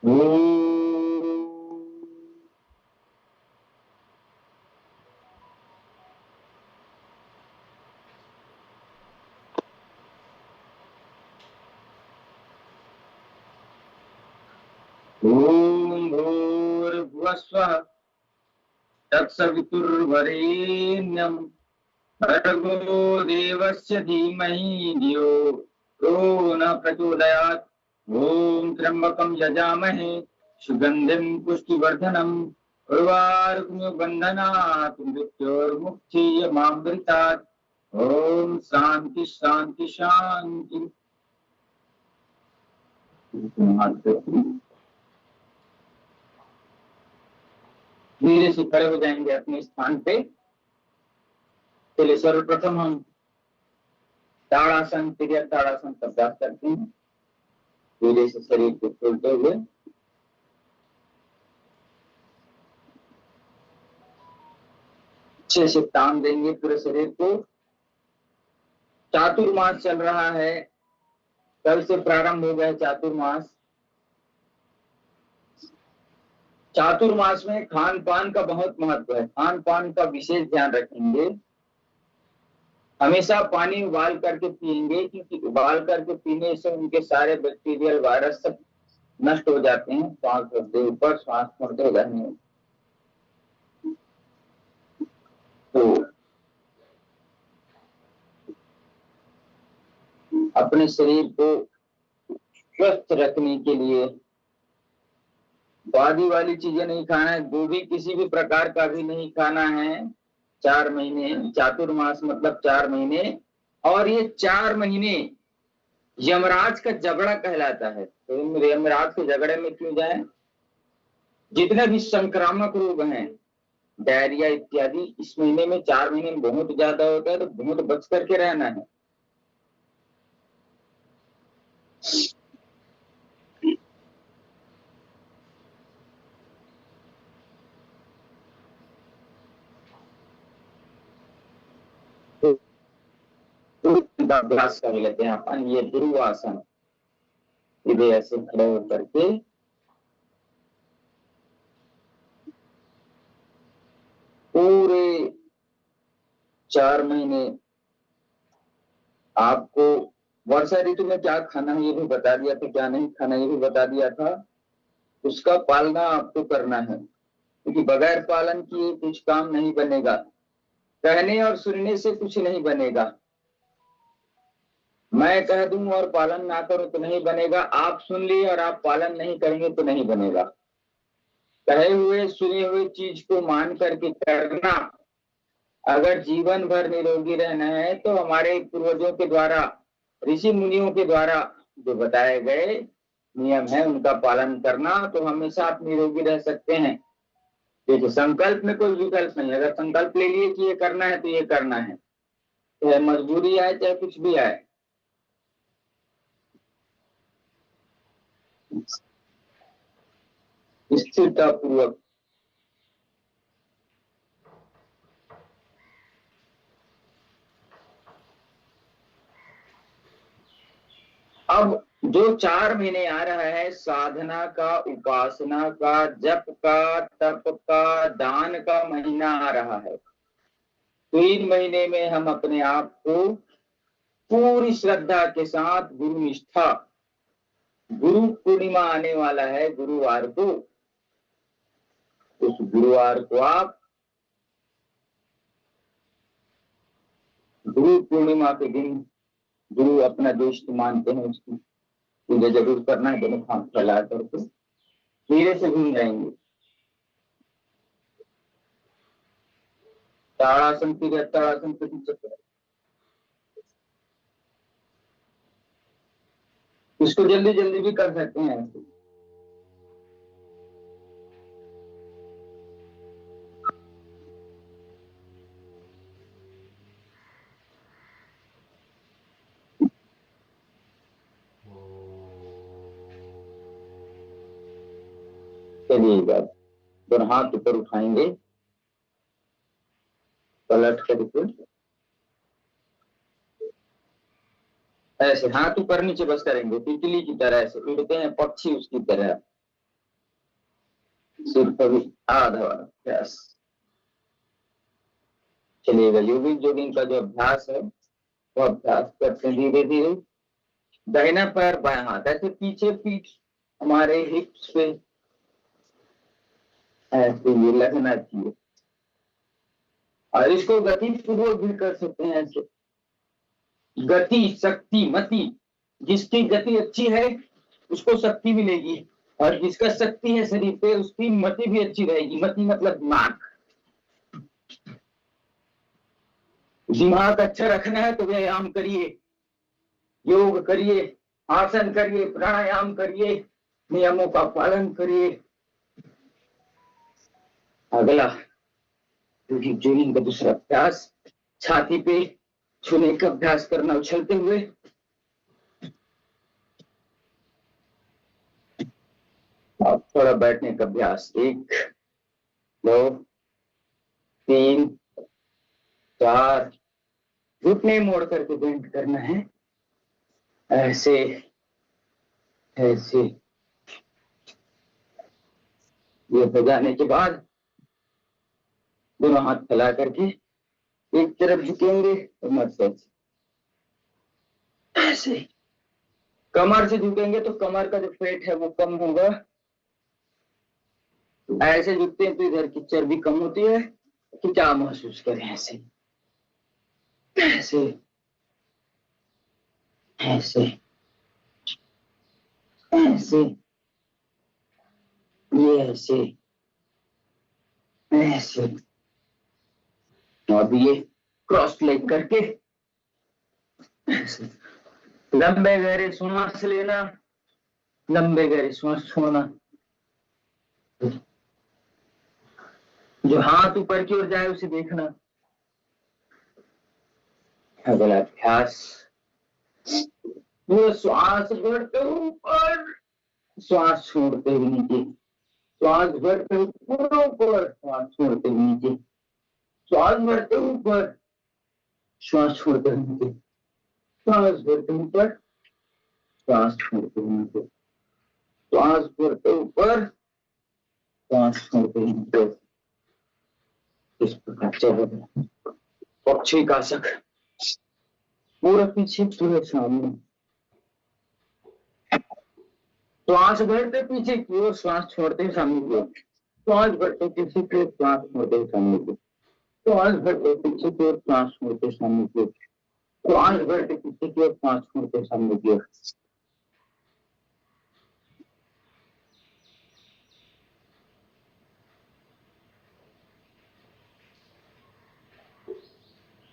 ओम भूर्भुवस्वः तत्सवितुर्वरेण्यं भर्गो देवस्य धीमहि धियो यो न प्रचोदयात्। ओम त्र्यंबकं यजामहे सुगंधिं पुष्टिवर्धनम् उर्वारुकमिव बन्धनात् मृत्योर्मुक्षीयमामृतात्। ओम शांति शांति शांति। धीरे से खड़े हो जाएंगे अपने स्थान पे। चलिए सर्वप्रथम हम ताड़ासन क्रिया ताड़ासन का अभ्यास करते हैं। धीरे से शरीर को खोलते हुए अच्छे से तान देंगे पूरे शरीर को। चातुर्मास चल रहा है, कल से प्रारंभ हो गया चातुर्मास। चातुर्मास में खान पान का बहुत महत्व है, खान पान का विशेष ध्यान रखेंगे। हमेशा पानी उबाल करके पिएंगे, क्योंकि उबाल करके पीने से उनके सारे बैक्टीरियल वायरस सब नष्ट हो जाते हैं। श्वास भरते ऊपर श्वास छोड़ते रहने। तो अपने शरीर को स्वस्थ रखने के लिए बादी वाली चीजें नहीं खाना है, गोभी किसी भी प्रकार का भी नहीं खाना है 4 महीने। चातुर्मास मतलब 4 महीने, और ये 4 महीने यमराज का झगड़ा कहलाता है। तो यमराज के झगड़े में क्यों जाए? जितने भी संक्रामक रोग हैं, डायरिया इत्यादि, इस महीने में 4 महीने में बहुत ज्यादा होता है, तो बहुत बच करके रहना है। अभ्यास कर लेते हैं अपन। ये ध्रुवासन, सीधे ऐसे खड़े होकर के पूरे 4 महीने आपको वर्षा ऋतु में क्या खाना है ये भी बता दिया था, क्या नहीं खाना ये भी बता दिया था। उसका पालना आपको करना है, क्योंकि बगैर पालन किए कुछ काम नहीं बनेगा। कहने और सुनने से कुछ नहीं बनेगा। मैं कह दूं और पालन ना करूं तो नहीं बनेगा। आप सुन लिए और आप पालन नहीं करेंगे तो नहीं बनेगा। कहे हुए सुने हुए चीज को मान करके करना। अगर जीवन भर निरोगी रहना है तो हमारे पूर्वजों के द्वारा, ऋषि मुनियों के द्वारा जो बताए गए नियम है उनका पालन करना, तो हमेशा आप निरोगी रह सकते हैं। देखिए, संकल्प में कोई विकल्प नहीं। अगर संकल्प ले लिए कि ये करना है तो ये करना है, चाहे मजबूरी आए चाहे कुछ भी आए। स्थिरता पूर्वक अब जो 4 महीने आ रहा है, साधना का, उपासना का, जप का, तप का, दान का महीना आ रहा है। 3 महीने में हम अपने आप को पूरी श्रद्धा के साथ गुरु निष्ठा, गुरु पूर्णिमा आने वाला है गुरुवार को, उस गुरुवार को आप गुरु पूर्णिमा के दिन गुरु अपना दोस्त मानते हैं, उसकी पूजा जरूर करना है। दोनों हाथ फैला करके धीरे से घूम जाएंगे। ताड़ासन की ताड़ासन चक्र, इसको जल्दी जल्दी भी कर सकते हैं। चलिए बात, दोनों हाथ ऊपर उठाएंगे, पलट करके ऐसे हाथ ऊपर नीचे बस करेंगे, तितली की तरह, ऐसे उड़ते हैं पक्षी उसकी तरह। सिर्फ अभी आधा वाला अभ्यास। चलिएगा, योगिक जोगिंग का जो अभ्यास है वो अभ्यास करते हैं धीरे धीरे। दाहिना पैर बायां हाथ ऐसे पीछे, पीठ हमारे हिप्स पे ऐसे ये लगना चाहिए। और इसको गति पूर्वक भी कर सकते हैं ऐसे। गति, शक्ति, मति, जिसकी गति अच्छी है उसको शक्ति मिलेगी, और जिसका शक्ति है शरीर पे उसकी मति भी अच्छी रहेगी। मति मतलब दिमाग। दिमाग अच्छा रखना है तो व्यायाम करिए, योग करिए, आसन करिए, प्राणायाम करिए, नियमों का पालन करिए। अगला जोगिंग का दूसरा अभ्यास, छाती पे छूने का अभ्यास करना उछलते हुए। अब थोड़ा बैठने का अभ्यास, 1 2 3 4, घुटने मोड़ करके बेंड करना है, ऐसे ऐसे। ये बजाने के बाद दोनों हाथ फैला करके एक तरफ झुकेंगे और मत ऐसे। कमर से झुकेंगे तो कमर का जो पेट है वो कम होगा। ऐसे झुकते हैं तो इधर की चर्बी कम होती है। खिंचाव महसूस करें ऐसे ऐसे ऐसे ऐसे, ये ऐसे ऐसे। और ये क्रॉस लेग करके ऐसे। लंबे गहरे सांस लेना, लंबे गहरे सांस छोड़ना। जो हाथ ऊपर की ओर जाए उसे देखना। अगला अभ्यास, वो श्वास बढ़ते ऊपर, श्वास छोड़ते हुए नीचे, श्वास बढ़ते ऊपर, श्वास छोड़ते हुए नीचे, श्वास बढ़ते ऊपर, श्वास छोड़ते हुए नीचे, श्वास बढ़ते ऊपर, श्वास छोड़ते हुए नीचे, श्वास बढ़ते ऊपर, श्वास छोड़ते हुए नीचे। इस प्रकार चलो। पक्षिकासक, पूरा पीछे पूरे सामने, श्वास भरते पीछे की ओर, श्वास छोड़ते सामने की ओर, श्वास भरते पीछे की ओर, श्वास छोड़ते सामने की ओर, श्वास भरते पीछे की ओर, श्वास छोड़ते सामने की ओर, श्वास भरते पीछे की ओर, श्वास छोड़ते सामने की ओर।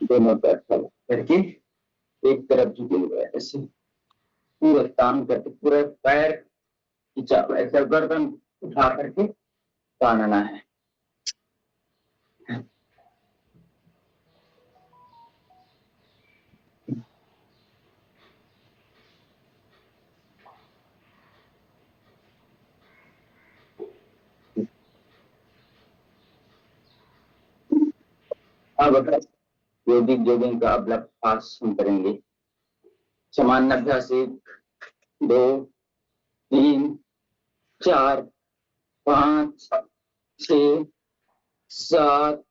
दोनों पैर फैला करके एक तरफ झुके हुए ऐसे, पूरा तान करके, पूरा पैर खींचा ऐसा, गर्दन उठा करके तानना है। अब योगिक जोगिंग का अभ्यास हम करेंगे। समान अभ्यास, 1 2 3 4 5 6 7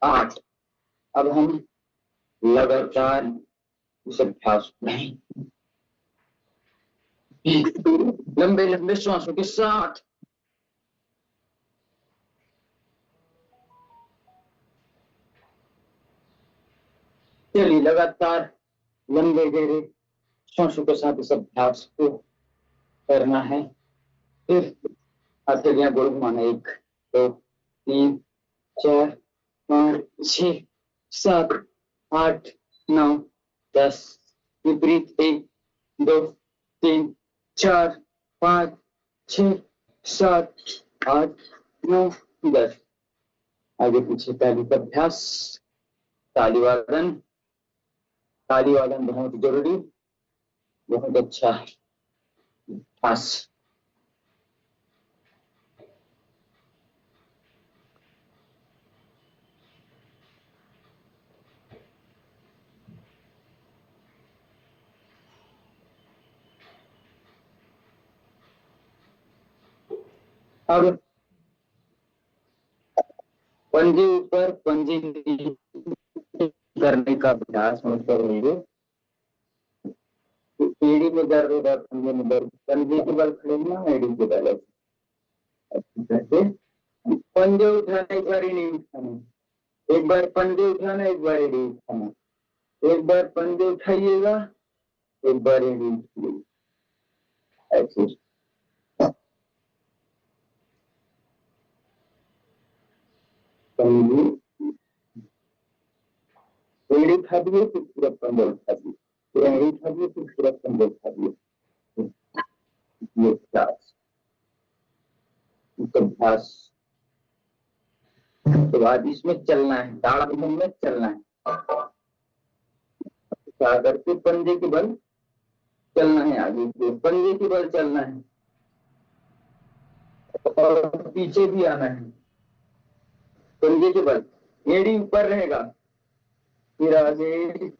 8। अब हम लगातार इस अभ्यास को लंबे लंबे श्वासों के साथ चलिए, लगातार लंबे गहरे श्वासों के साथ इस अभ्यास को करना है। फिर हथेलियां गोल घुमाना, 1 2 3 4 5 6 7 8 9 10। विपरीत, 1 2 3 4 5 6 7 8 9 10। आगे पीछे ताली का अभ्यास, ताली वादन। ताली वादन बहुत जरूरी, बहुत अच्छा अभ्यास। अब पंजे ऊपर पंजे नीचे करने का अभ्यास हम करेंगे। एड़ी में दर्द होगा, पंजे में दर्द, पंजे के बल खड़ेना, एड़ी के बल ऐसे। पंजे उठाना, एक बार एड़ी उठाना, एक बार पंजे उठाना, एक बार एड़ी उठाना, एक बार पंजे उठाइएगा, एक बार एड़ी उठाइएगा, ऐसे। पंजे एड़ी उठा दिए, फिर पूरा पंजा उठा दिए, फिर एड़ी उठा दिए, फिर पूरा पंजा उठा दिए। ये अभ्यास, अभ्यास के बाद इसमें चलना है, ताड़ासन में चलना है। क्या करके पंजे के बल चलना है, आगे पंजे के बल चलना है और पीछे भी आना है। पंजे के बल, एड़ी ऊपर रहेगा, फिर आगे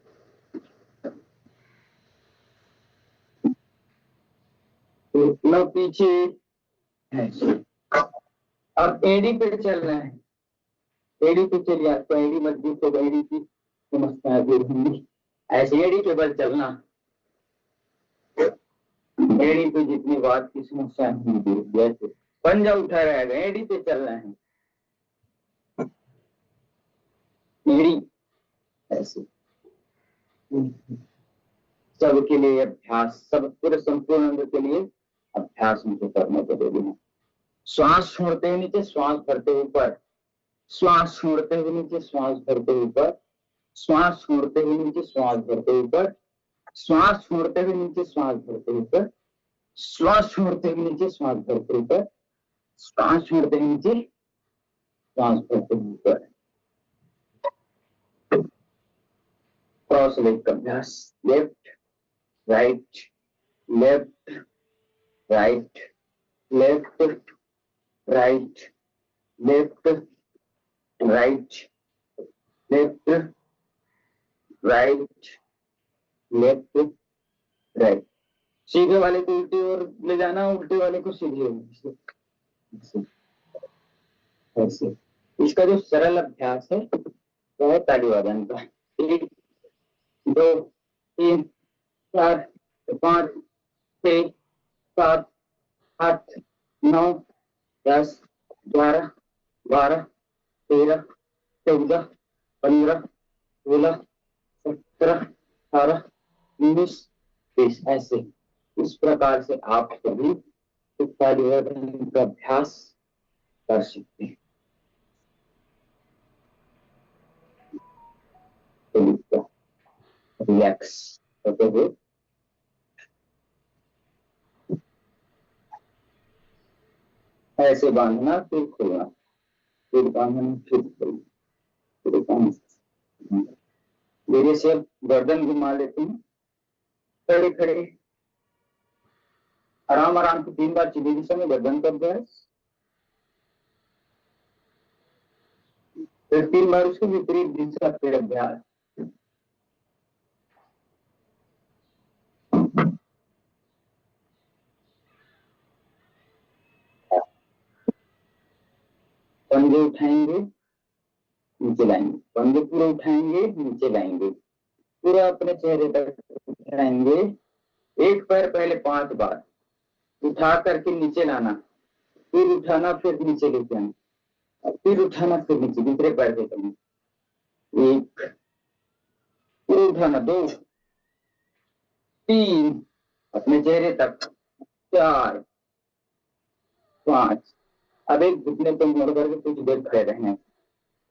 न पीछे है। अब एड़ी पे चलना है, एड़ी पे चलिए, आपको एड़ी मजबूत हो, एड़ी की समस्या दूर होंगी। ऐसे एड़ी के बल चलना, एड़ी पे जितनी बात की समस्या होंगी, जैसे पंजा उठा रहेगा, एड़ी पे चलना है, एड़ी ऐसे। सबके लिए अभ्यास, सब पूरे संपूर्ण अंग के लिए अभ्यास मुझे करने को दे देना। श्वास छोड़ते हुए नीचे, श्वास भरते हुए ऊपर, श्वास छोड़ते हुए नीचे, श्वास भरते हुए ऊपर, श्वास छोड़ते हुए नीचे, श्वास भरते हुए ऊपर, श्वास छोड़ते हुए नीचे, श्वास भरते हुए ऊपर, श्वास छोड़ते हुए नीचे, श्वास भरते हुए ऊपर, श्वास छोड़ते हुए नीचे, श्वास भरते हुए ऊपर। क्रॉस लेग का अभ्यास, left right, left right, left right, left right, left right, left right. सीधे वाले को उल्टी ओर ले जाना, उल्टे वाले को सीधे ओर, ऐसे। इसका जो सरल अभ्यास है वो है ताली वादन का। 1 2 3 4 5 6 7 8 9 10 11 12 13 14 15 16 17 18 19 20, ऐसे। इस प्रकार से आप सभी ताली वादन का अभ्यास कर सकते हैं। रिलैक्स करते हुए ऐसे बांधना, फिर खोलना, फिर बांधना, फिर खोलना, फिर बांधना। धीरे से गर्दन घुमा लेते हैं, खड़े खड़े आराम आराम से 3 बार सीधी दिशा में गर्दन का अभ्यास, फिर 3 बार उसके विपरीत दिशा पे अभ्यास। पंजे उठाएंगे, नीचे लाएंगे, पंजे पूरे उठाएंगे, नीचे लाएंगे, पूरा अपने चेहरे तक उठाएंगे। एक पैर पहले 5 बार उठा करके नीचे लाना, फिर उठाना, फिर नीचे लेके आना, फिर उठाना, फिर नीचे, दूसरे पैर पे करना। 1, फिर उठाना, 2 3 अपने चेहरे तक, 4 5। अब एक घुटने को मोड़ करके कुछ देर खड़े रहना,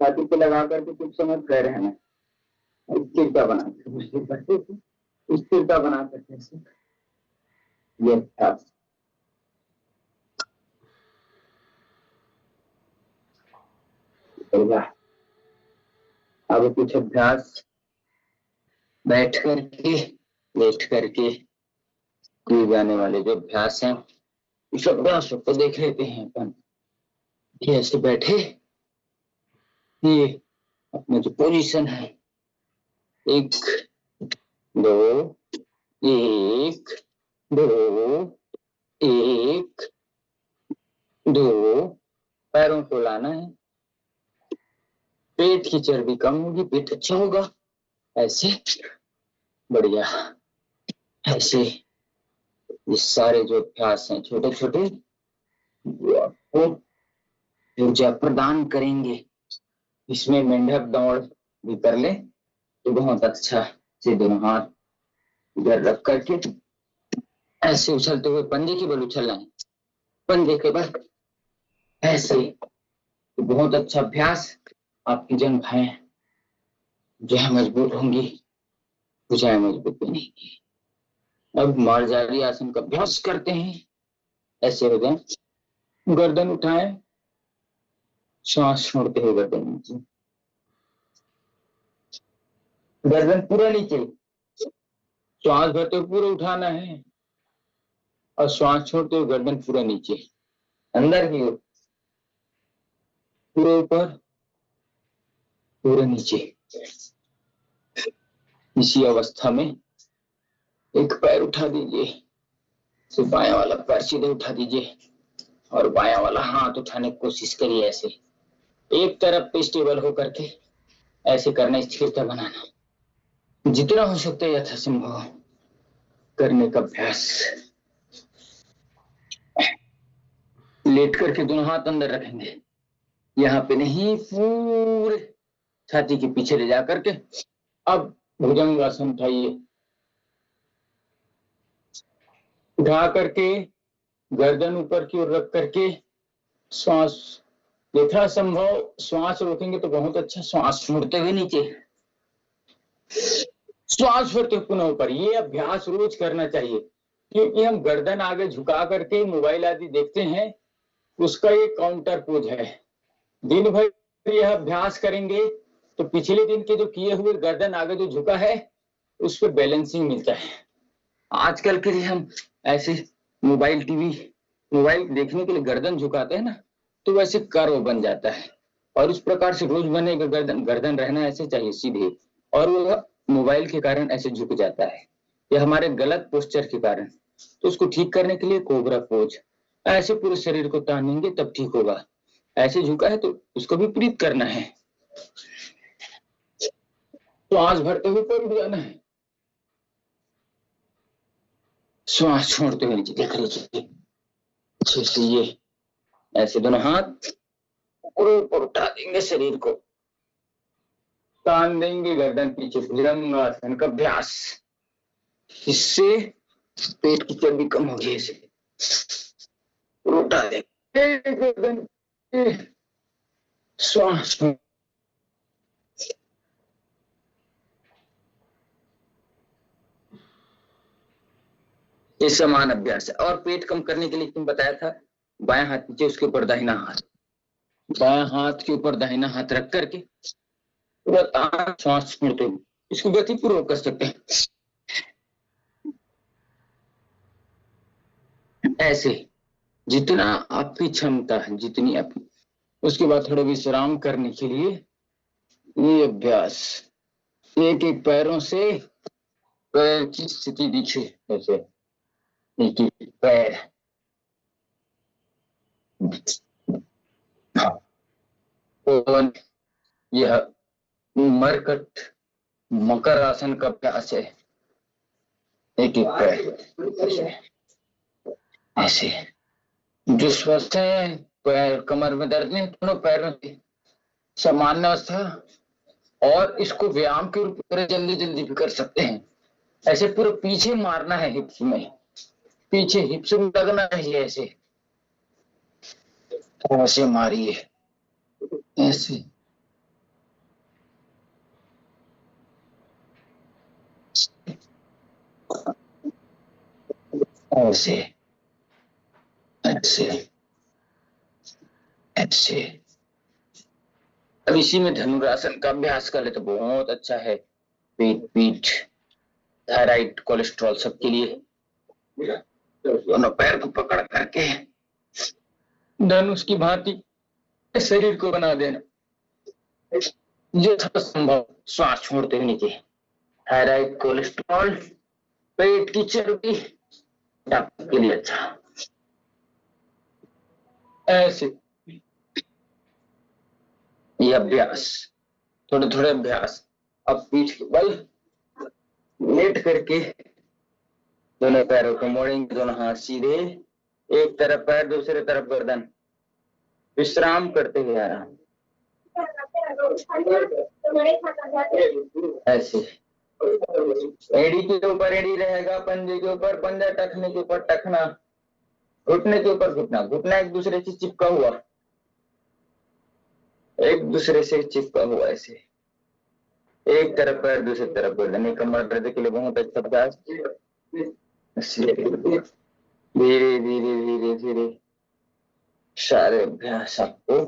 छाती पे लगा करके कुछ समय खड़े रहना, स्थिरता बना करके, स्थिरता बना करके ये अभ्यास। अब कुछ अभ्यास बैठ करके, लेट करके किए जाने वाले जो अभ्यास हैं, इस अभ्यासों को देख लेते हैं अपन। ऐसे बैठे, ये अपना जो पोजीशन है, 1 2 1 2 1 2, पैरों को लाना है, पेट की चर्बी कम होगी, पेट अच्छा होगा। ऐसे बढ़िया। ऐसे ये सारे जो अभ्यास हैं छोटे छोटे, वो आपको ऊर्जा प्रदान करेंगे। इसमें मेंढक दौड़ भी कर ले तो बहुत अच्छा से दोनों हाथ इधर रख करके ऐसे उछलते हुए पंजे के बल उछलना है, पंजे के बल ऐसे। तो बहुत अच्छा अभ्यास। आपकी जंघाएं जो है मजबूत होंगी, भुजाएं मजबूत बनेंगी। अब मार्जारी आसन का अभ्यास करते हैं। ऐसे हो जाए, गर्दन उठाएं, श्वास छोड़ते हुए गर्दन नीचे, गर्दन पूरा नीचे, श्वास भरते हुए पूरा उठाना है और श्वास छोड़ते हुए गर्दन पूरा नीचे, अंदर की ओर, पूरे ऊपर पूरे नीचे। इसी अवस्था में एक पैर उठा दीजिए, तो बायां वाला पैर सीधे उठा दीजिए और बायां वाला हाथ उठाने की कोशिश करिए। ऐसे एक तरफ पे स्टेबल होकर के ऐसे करना, स्थिरता बनाना, जितना हो सकता है यथासंभव करने का अभ्यास। लेट करके दोनों हाथ अंदर रखेंगे, यहाँ पे नहीं, पूरे छाती के पीछे ले जाकर के। अब भुजंगासन उठाइए, उठा करके गर्दन ऊपर की ओर रख करके श्वास यथासंभव, श्वास रोकेंगे तो बहुत अच्छा, श्वास छोड़ते हुए नीचे, श्वास छोड़ते हुए पुनः ऊपर। ये अभ्यास रोज करना चाहिए, क्योंकि हम गर्दन आगे झुका करके मोबाइल आदि देखते हैं, उसका ये काउंटर पोज है। दिन भर यह अभ्यास करेंगे तो पिछले दिन के जो किए हुए गर्दन आगे जो झुका है उस पर बैलेंसिंग मिलता है। आजकल के लिए हम ऐसे मोबाइल टीवी, मोबाइल देखने के लिए गर्दन झुकाते हैं ना, तो वैसे कर्व बन जाता है, और उस प्रकार से रोज बनेगा गर्दन, गर्दन रहना ऐसे चाहिए सीधे, और वो मोबाइल के कारण ऐसे झुक जाता है, ये हमारे गलत पोस्चर के कारण। तो उसको ठीक करने के लिए कोबरा पोज, ऐसे पूरे शरीर को तानेंगे तब ठीक होगा। ऐसे झुका है तो उसको विपरीत करना है, श्वास भरते हुए ऊपर उठ जाना है, श्वास छोड़ते हुए नीचे, देख लीजिए अच्छे से। ये ऐसे दोनों हाथ ऊपर उठा देंगे, शरीर को तान देंगे, गर्दन पीछे, भुजंगासन का अभ्यास। इससे पेट की चर्बी कम होगी। ऐसे उठा देंगे गर्दन, श्वास। ये समान अभ्यास है। और पेट कम करने के लिए तुम बताया था, बायां हाथ नीचे, उसके ऊपर दाहिना हाथ, बायां हाथ के ऊपर दाहिना हाथ रख करके पूरा श्वास छोड़ते हुए इसको गति पूर्वक कर सकते हैं, ऐसे जितना आपकी क्षमता है, जितनी आप। उसके बाद थोड़ा विश्राम करने के लिए ये अभ्यास, एक एक पैरों से पैर की स्थिति दिखे, ऐसे एक एक पैर, और यह मरकट मकर आसन का अभ्यास है। एक एक पैर ऐसे, जो स्वस्थ है, पैर कमर में दर्द नहीं, दोनों पैरों की सामान्य अवस्था, और इसको व्यायाम के रूप में जल्दी जल्दी भी कर सकते हैं। ऐसे पूरे पीछे मारना है, हिप्स में, पीछे हिप्स में लगना है, ऐसे ऐसे मारिए, ऐसे ऐसे ऐसे ऐसे। अब इसी में धनुरासन का अभ्यास कर ले तो बहुत अच्छा है, पेट पीठ, थायराइड, कोलेस्ट्रॉल सबके लिए। दोनों पैर को पकड़ करके धनुष की भांति शरीर को बना देना, यथासंभव श्वास छोड़ते हुए नीचे। थायराइड, कोलेस्ट्रॉल, पेट की चर्बी के लिए अच्छा, ऐसे ये अभ्यास थोड़े थोड़े अभ्यास। अब पीठ के बल लेट करके दोनों पैरों को मोड़ेंगे, दोनों हाथ सीधे, एक तरफ पैर दूसरे तरफ गर्दन, विश्राम करते हुए आराम ऐसे। एड़ी के ऊपर एड़ी रहेगा, पंजे के ऊपर पंजा, टखने के ऊपर टखना, घुटने के ऊपर घुटना, घुटना एक दूसरे से चिपका हुआ, एक दूसरे से चिपका हुआ ऐसे। एक तरफ पैर दूसरी तरफ गर्दन, कमर दर्द के लिए बहुत अच्छा अभ्यास। धीरे धीरे धीरे धीरे सारे अभ्यास आपको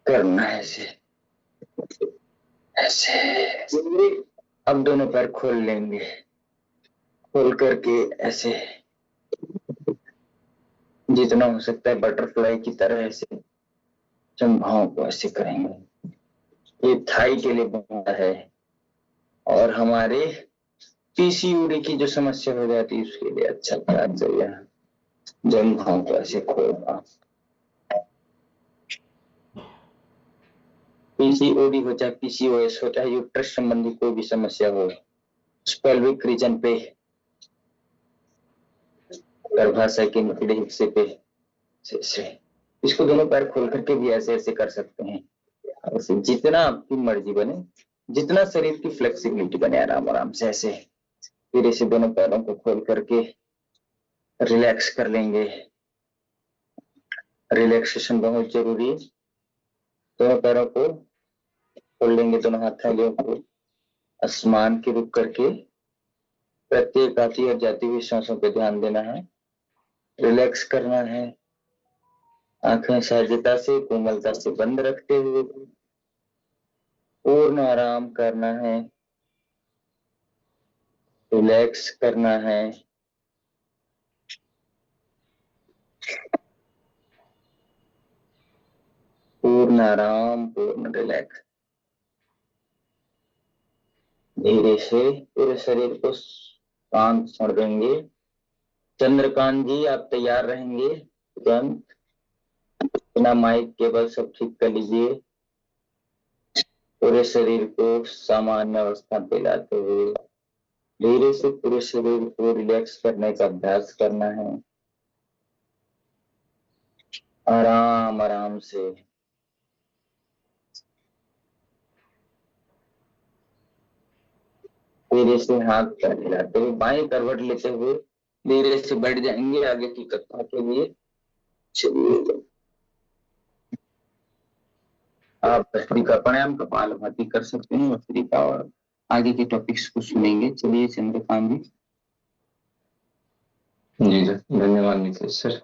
करना है ऐसे ऐसे। अब दोनों पैर खोल लेंगे, खोल करके ऐसे जितना हो सकता है बटरफ्लाई की तरह ऐसे जंघाओं को ऐसे करेंगे। ये थाई के लिए बनता है, और हमारे पीसीओडी की जो समस्या हो जाती है उसके लिए अच्छा अभ्यास है जंघाओं को ऐसे खोलना। पीसीओडी हो चाहे पीसीओएस हो चाहे यूट्रस संबंधी कोई भी समस्या हो, पेल्विक रीजन पे, गर्भाशय के निचले हिस्से पे से इसको दोनों पैर खोल करके भी ऐसे ऐसे कर सकते हैं। ऐसे जितना आपकी मर्जी बने, जितना शरीर की फ्लेक्सिबिलिटी बने, आराम आराम से ऐसे फिर ऐसे दोनों पैरों को खोल करके रिलैक्स कर लेंगे। रिलैक्सेशन बहुत जरूरी है। दोनों पैरों को खोल लेंगे, दोनों हाथों को आसमान के रुख करके प्रत्येक आती और जाती हुई सांसों पे ध्यान देना है, रिलैक्स करना है। आंखें सहजता से कोमलता से बंद रखते हुए पूर्ण आराम करना है, रिलैक्स करना है। पूर्ण आराम, पूर्ण रिलैक्स। धीरे से पूरे शरीर को शांत छोड़ देंगे। चंद्रकांत जी आप तैयार रहेंगे, तुरंत बिना माइक केवल सब ठीक कर लीजिए। पूरे शरीर को सामान्य अवस्था पे लाते हुए धीरे से पूरे शरीर को रिलैक्स करने का अभ्यास करना है, आराम आराम से। धीरे से हाथ पैर हिलाते हुए बाएं करवट लेते हुए धीरे से बैठ जाएंगे आगे की कथा के लिए। चलिए आप भस्त्रिका प्राणायाम कपालभाति कर सकते हैं, भस्त्रिका, और आगे के टॉपिक्स को सुनेंगे। चलिए चंद्रकांत जी। जी सर, धन्यवाद नितेश सर।